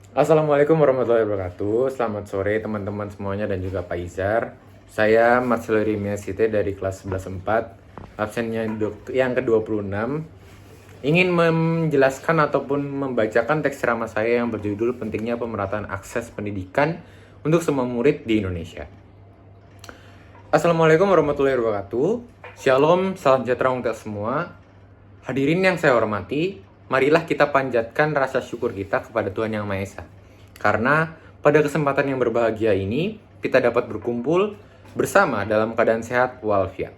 Assalamualaikum warahmatullahi wabarakatuh. Selamat sore teman-teman semuanya dan juga Pak Izar. Saya Marcelo Rimiasite dari kelas 11.4, absennya yang ke-26. Ingin menjelaskan ataupun membacakan teks ceramah saya yang berjudul Pentingnya Pemerataan Akses Pendidikan untuk Semua Murid di Indonesia. Assalamualaikum warahmatullahi wabarakatuh. Shalom, salam sejahtera untuk semua. Hadirin yang saya hormati, marilah kita panjatkan rasa syukur kita kepada Tuhan Yang Maha Esa. Karena pada kesempatan yang berbahagia ini, kita dapat berkumpul bersama dalam keadaan sehat walafiat.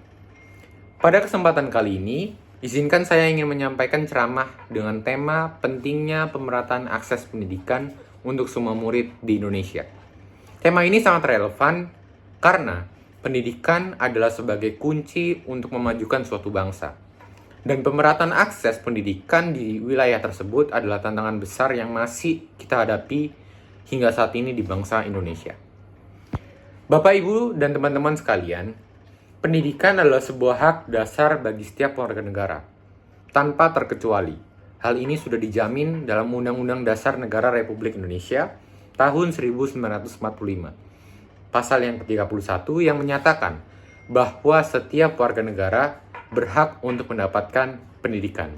Pada kesempatan kali ini, izinkan saya ingin menyampaikan ceramah dengan tema pentingnya pemerataan akses pendidikan untuk semua murid di Indonesia. Tema ini sangat relevan karena pendidikan adalah sebagai kunci untuk memajukan suatu bangsa. Dan pemerataan akses pendidikan di wilayah tersebut adalah tantangan besar yang masih kita hadapi hingga saat ini di bangsa Indonesia. Bapak, Ibu, dan teman-teman sekalian, pendidikan adalah sebuah hak dasar bagi setiap warga negara, tanpa terkecuali. Hal ini sudah dijamin dalam Undang-Undang Dasar Negara Republik Indonesia tahun 1945. Pasal yang ke-31 yang menyatakan bahwa setiap warga negara berhak untuk mendapatkan pendidikan.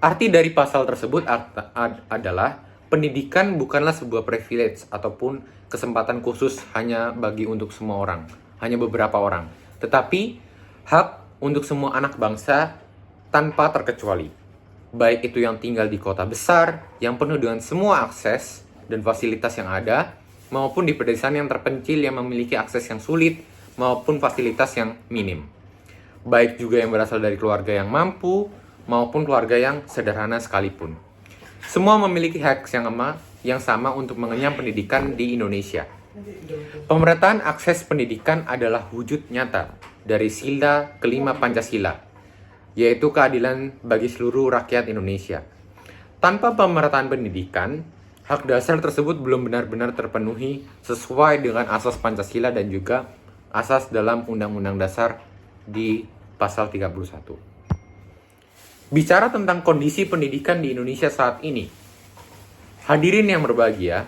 Arti dari pasal tersebut adalah pendidikan bukanlah sebuah privilege ataupun kesempatan khusus hanya bagi untuk semua orang, hanya beberapa orang, tetapi hak untuk semua anak bangsa tanpa terkecuali. Baik itu yang tinggal di kota besar, yang penuh dengan semua akses dan fasilitas yang ada, maupun di pedesaan yang terpencil yang memiliki akses yang sulit, maupun fasilitas yang minim. Baik juga yang berasal dari keluarga yang mampu maupun keluarga yang sederhana sekalipun. Semua memiliki hak yang sama untuk mengenyam pendidikan di Indonesia. Pemerataan akses pendidikan adalah wujud nyata dari sila kelima Pancasila, yaitu keadilan bagi seluruh rakyat Indonesia. Tanpa pemerataan pendidikan, hak dasar tersebut belum benar-benar terpenuhi sesuai dengan asas Pancasila dan juga asas dalam Undang-Undang Dasar di pasal 31. Bicara tentang kondisi pendidikan di Indonesia saat ini, hadirin yang berbahagia,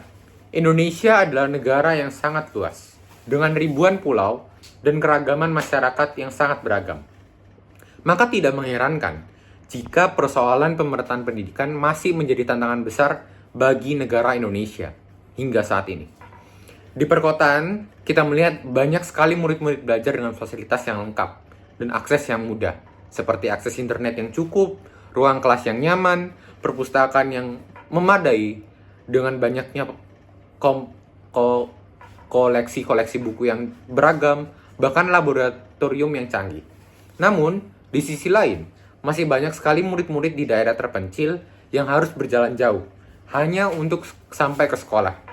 Indonesia adalah negara yang sangat luas, dengan ribuan pulau dan keragaman masyarakat yang sangat beragam. Maka tidak mengherankan jika persoalan pemerataan pendidikan masih menjadi tantangan besar bagi negara Indonesia hingga saat ini. Di perkotaan, kita melihat banyak sekali murid-murid belajar dengan fasilitas yang lengkap dan akses yang mudah, seperti akses internet yang cukup, ruang kelas yang nyaman, perpustakaan yang memadai dengan banyaknya koleksi-koleksi buku yang beragam, bahkan laboratorium yang canggih. Namun, di sisi lain, masih banyak sekali murid-murid di daerah terpencil yang harus berjalan jauh, hanya untuk sampai ke sekolah.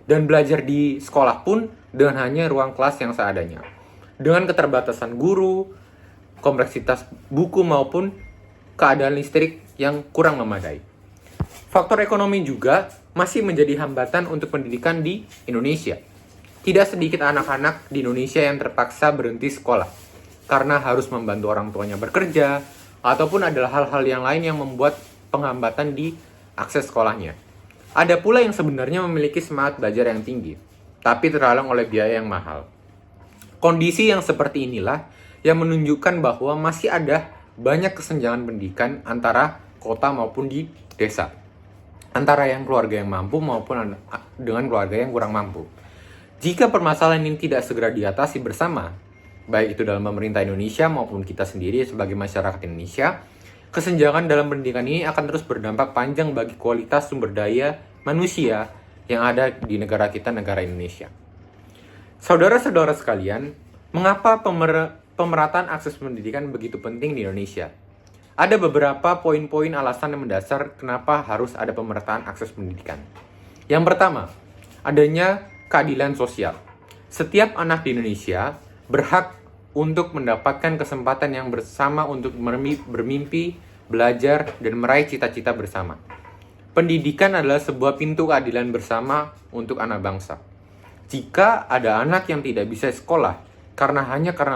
Dan belajar di sekolah pun dengan hanya ruang kelas yang seadanya. Dengan keterbatasan guru, kompleksitas buku maupun keadaan listrik yang kurang memadai. Faktor ekonomi juga masih menjadi hambatan untuk pendidikan di Indonesia. Tidak sedikit anak-anak di Indonesia yang terpaksa berhenti sekolah karena harus membantu orang tuanya bekerja ataupun adalah hal-hal yang lain yang membuat penghambatan di akses sekolahnya. Ada pula yang sebenarnya memiliki semangat belajar yang tinggi, tapi terhalang oleh biaya yang mahal. Kondisi yang seperti inilah yang menunjukkan bahwa masih ada banyak kesenjangan pendidikan antara kota maupun di desa, antara yang keluarga yang mampu maupun dengan keluarga yang kurang mampu. Jika permasalahan ini tidak segera diatasi bersama, baik itu dalam pemerintah Indonesia maupun kita sendiri sebagai masyarakat Indonesia, kesenjangan dalam pendidikan ini akan terus berdampak panjang bagi kualitas sumber daya manusia yang ada di negara kita, negara Indonesia. Saudara-saudara sekalian, mengapa pemerataan akses pendidikan begitu penting di Indonesia? Ada beberapa poin-poin alasan yang mendasar kenapa harus ada pemerataan akses pendidikan. Yang pertama, adanya keadilan sosial. Setiap anak di Indonesia berhak untuk mendapatkan kesempatan yang bersama untuk bermimpi, belajar, dan meraih cita-cita bersama. Pendidikan adalah sebuah pintu keadilan bersama untuk anak bangsa. Jika ada anak yang tidak bisa sekolah karena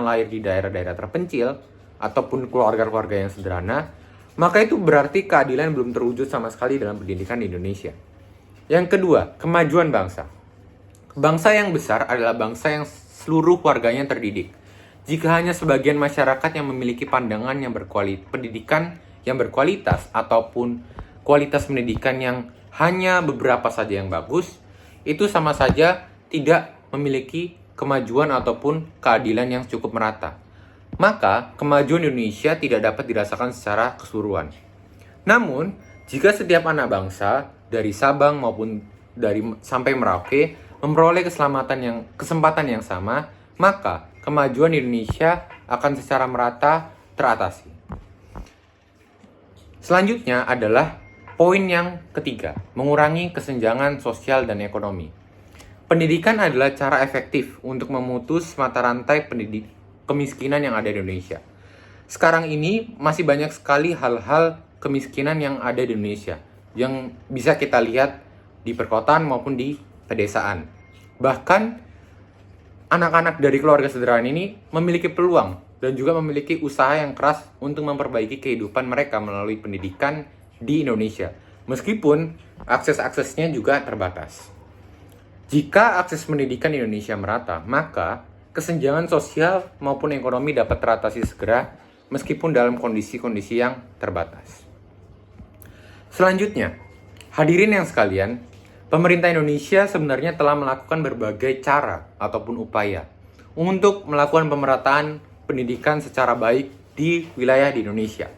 lahir di daerah-daerah terpencil ataupun keluarga-keluarga yang sederhana, maka itu berarti keadilan belum terwujud sama sekali dalam pendidikan di Indonesia. Yang kedua, kemajuan bangsa. Bangsa yang besar adalah bangsa yang seluruh warganya terdidik. Jika hanya sebagian masyarakat yang memiliki pandangan yang pendidikan yang berkualitas ataupun kualitas pendidikan yang hanya beberapa saja yang bagus, itu sama saja tidak memiliki kemajuan ataupun keadilan yang cukup merata. Maka, kemajuan Indonesia tidak dapat dirasakan secara keseluruhan. Namun, jika setiap anak bangsa dari Sabang maupun sampai Merauke memperoleh kesempatan yang sama, maka kemajuan Indonesia akan secara merata teratasi. Selanjutnya adalah poin yang ketiga, mengurangi kesenjangan sosial dan ekonomi. Pendidikan adalah cara efektif untuk memutus mata rantai kemiskinan yang ada di Indonesia. Sekarang ini masih banyak sekali hal-hal kemiskinan yang ada di Indonesia yang bisa kita lihat di perkotaan maupun di pedesaan. Bahkan anak-anak dari keluarga sederhana ini memiliki peluang dan juga memiliki usaha yang keras untuk memperbaiki kehidupan mereka melalui pendidikan di Indonesia. Meskipun akses-aksesnya juga terbatas. Jika akses pendidikan di Indonesia merata, maka kesenjangan sosial maupun ekonomi dapat teratasi segera meskipun dalam kondisi-kondisi yang terbatas. Selanjutnya, hadirin yang sekalian, pemerintah Indonesia sebenarnya telah melakukan berbagai cara ataupun upaya untuk melakukan pemerataan pendidikan secara baik di wilayah di Indonesia.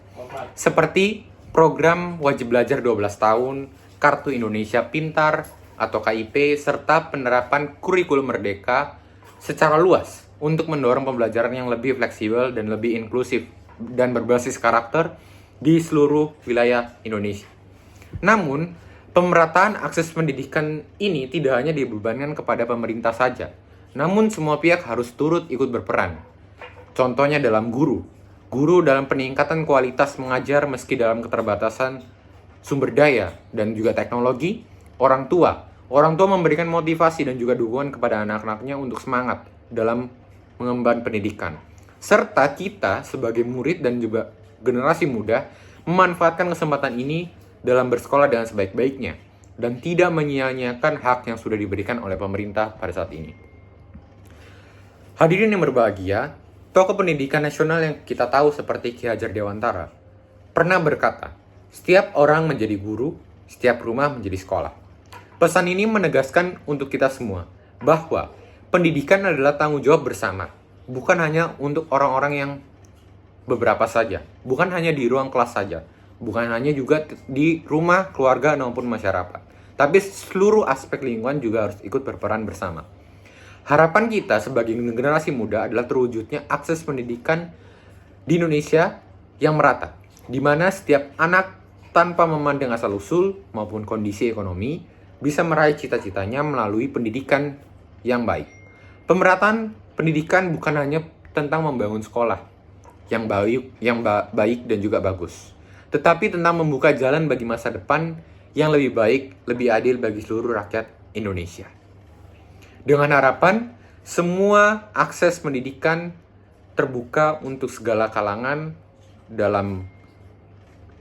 Seperti program wajib belajar 12 tahun, Kartu Indonesia Pintar atau KIP, serta penerapan kurikulum merdeka secara luas untuk mendorong pembelajaran yang lebih fleksibel dan lebih inklusif dan berbasis karakter di seluruh wilayah Indonesia. Namun, pemerataan akses pendidikan ini tidak hanya dibebankan kepada pemerintah saja, namun semua pihak harus turut ikut berperan. Contohnya dalam guru dalam peningkatan kualitas mengajar meski dalam keterbatasan sumber daya dan juga teknologi, orang tua memberikan motivasi dan juga dukungan kepada anak-anaknya untuk semangat dalam mengemban pendidikan. Serta kita sebagai murid dan juga generasi muda memanfaatkan kesempatan ini dalam bersekolah dengan sebaik-baiknya dan tidak menyia-nyiakan hak yang sudah diberikan oleh pemerintah pada saat ini. Hadirin yang berbahagia, tokoh pendidikan nasional yang kita tahu seperti Ki Hajar Dewantara pernah berkata, "Setiap orang menjadi guru, setiap rumah menjadi sekolah." Pesan ini menegaskan untuk kita semua bahwa pendidikan adalah tanggung jawab bersama, bukan hanya untuk orang-orang yang beberapa saja, bukan hanya di ruang kelas saja, bukan hanya juga di rumah, keluarga, maupun masyarakat. Tapi seluruh aspek lingkungan juga harus ikut berperan bersama. Harapan kita sebagai generasi muda adalah terwujudnya akses pendidikan di Indonesia yang merata, di mana setiap anak tanpa memandang asal-usul maupun kondisi ekonomi bisa meraih cita-citanya melalui pendidikan yang baik. Pemerataan pendidikan bukan hanya tentang membangun sekolah yang baik dan juga bagus, tetapi tentang membuka jalan bagi masa depan yang lebih baik, lebih adil bagi seluruh rakyat Indonesia. Dengan harapan semua akses pendidikan terbuka untuk segala kalangan dalam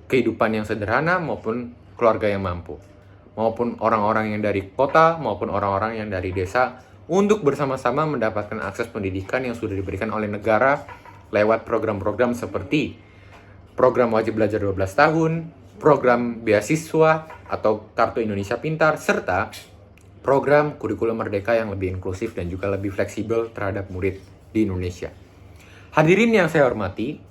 kehidupan yang sederhana maupun keluarga yang mampu, maupun orang-orang yang dari kota maupun orang-orang yang dari desa, untuk bersama-sama mendapatkan akses pendidikan yang sudah diberikan oleh negara lewat program-program seperti program wajib belajar 12 tahun, program beasiswa atau Kartu Indonesia Pintar, serta program kurikulum merdeka yang lebih inklusif dan juga lebih fleksibel terhadap murid di Indonesia. Hadirin yang saya hormati,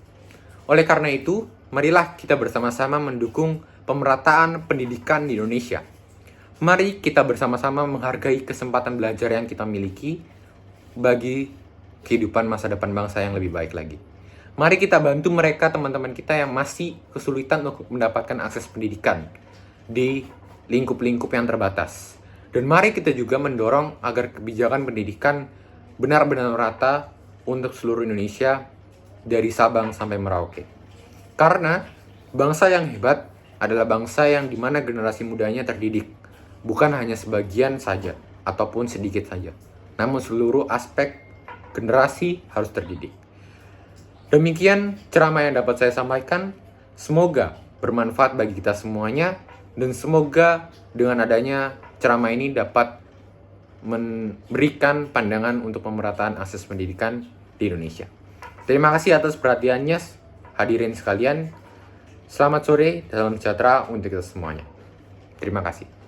oleh karena itu, marilah kita bersama-sama mendukung pemerataan pendidikan di Indonesia. Mari kita bersama-sama menghargai kesempatan belajar yang kita miliki bagi kehidupan masa depan bangsa yang lebih baik lagi. Mari kita bantu mereka, teman-teman kita yang masih kesulitan untuk mendapatkan akses pendidikan di lingkup-lingkup yang terbatas. Dan mari kita juga mendorong agar kebijakan pendidikan benar-benar rata untuk seluruh Indonesia dari Sabang sampai Merauke. Karena bangsa yang hebat adalah bangsa yang dimana generasi mudanya terdidik, bukan hanya sebagian saja ataupun sedikit saja, namun seluruh aspek generasi harus terdidik. Demikian ceramah yang dapat saya sampaikan. Semoga bermanfaat bagi kita semuanya, dan semoga dengan adanya ceramah ini dapat memberikan pandangan untuk pemerataan akses pendidikan di Indonesia. Terima kasih atas perhatiannya, hadirin sekalian. Selamat sore, salam sejahtera untuk kita semuanya. Terima kasih.